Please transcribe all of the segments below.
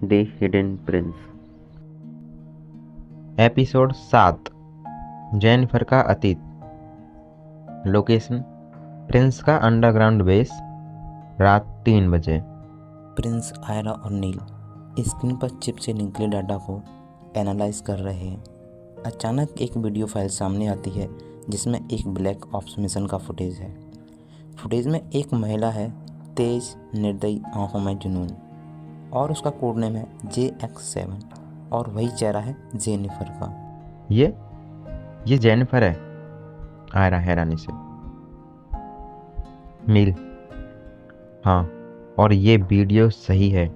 The hidden Prince. Episode 7 Jennifer का अतीत। Location Prince का अंडरग्राउंड बेस। रात 3 बजे। प्रिंस, आयरा और नील स्क्रीन पर चिप से निकले डाटा को एनालाइज कर रहे हैं। अचानक एक वीडियो फाइल सामने आती है जिसमें एक ब्लैक ऑप्स मिशन का फुटेज है। फुटेज में एक महिला है, तेज, निर्दयी, आंखों में जुनून, और उसका कोड नेम है JX7 और वही चेहरा है जेनिफर का। ये जेनिफर है। आयरा हैरानी से। नील, हाँ, और ये वीडियो सही है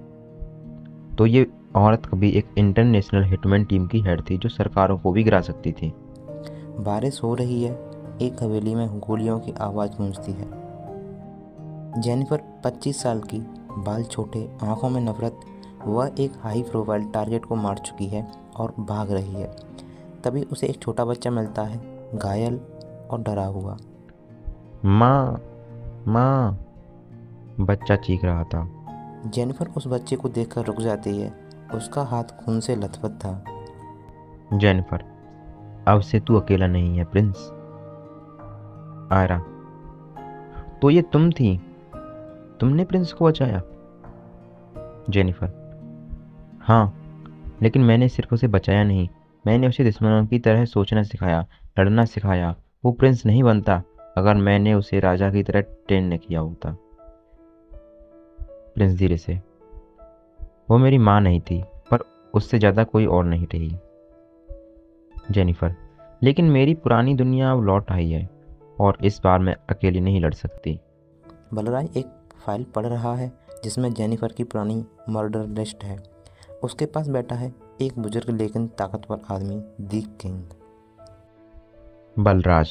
तो ये औरत कभी एक इंटरनेशनल हिटमैन टीम की हेड थी जो सरकारों को भी गिरा सकती थी। बारिश हो रही है। एक हवेली में गोलियों की आवाज़ गूंजती है। जेनिफर 25 साल की, बाल छोटे, आंखों में नफरत। वह एक हाई प्रोफाइल टारगेट को मार चुकी है और भाग रही है। तभी उसे एक छोटा बच्चा मिलता है, घायल और डरा हुआ। माँ, माँ, बच्चा चीख रहा था। जेनिफर उस बच्चे को देखकर रुक जाती है। उसका हाथ खून से लथपथ था। जेनिफर, अब से तू अकेला नहीं है प्रिंस। आयरा, तो ये तुम थी, तुमने प्रिंस को बचाया। जेनिफर, हाँ, लेकिन मैंने सिर्फ उसे बचाया नहीं, मैंने उसे दुश्मनों की तरह सोचना सिखाया, लड़ना सिखाया। वो प्रिंस नहीं बनता अगर मैंने उसे राजा की तरह ट्रेन न किया होता। प्रिंस धीरे से, वो मेरी माँ नहीं थी, पर उससे ज़्यादा कोई और नहीं रही। जेनिफर, लेकिन मेरी पुरानी दुनिया अब लौट आई है और इस बार मैं अकेली नहीं लड़ सकती। बलराज एक फाइल पढ़ रहा है जिसमें जेनिफर की पुरानी मर्डर लिस्ट है। उसके पास बैठा है एक बुजुर्ग लेकिन ताकतवर आदमी, दी किंग। बलराज,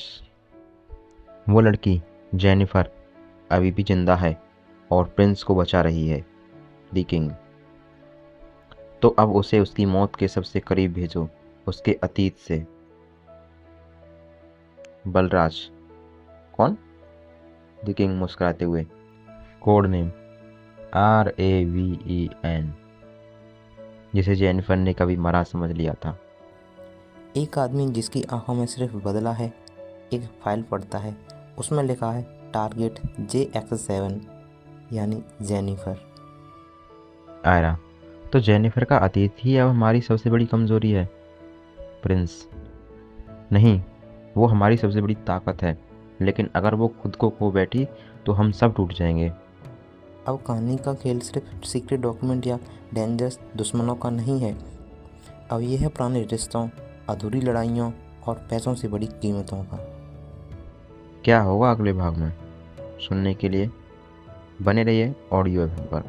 वो लड़की जेनिफर अभी भी जिंदा है और प्रिंस को बचा रही है। दी किंग, तो अब उसे उसकी मौत के सबसे करीब भेजो, उसके अतीत से। बलराज, कौन? दी किंग मुस्कुराते हुए, कोड नेम RAVEN, जिसे जेनिफर ने कभी मरा समझ लिया था। एक आदमी जिसकी आंखों में सिर्फ बदला है एक फाइल पढ़ता है। उसमें लिखा है टारगेट JX7 यानी जेनिफर। आयरा, तो जेनिफर का अतीत ही अब हमारी सबसे बड़ी कमजोरी है। प्रिंस, नहीं, वो हमारी सबसे बड़ी ताकत है, लेकिन अगर वो खुद को खो बैठी तो हम सब टूट जाएंगे। अब कहानी का खेल सिर्फ सीक्रेट डॉक्यूमेंट या डेंजरस दुश्मनों का नहीं है। अब यह है पुराने रिश्तों, अधूरी लड़ाइयों और पैसों से बड़ी कीमतों का। क्या होगा अगले भाग में, सुनने के लिए बने रहिए ऑडियो पर।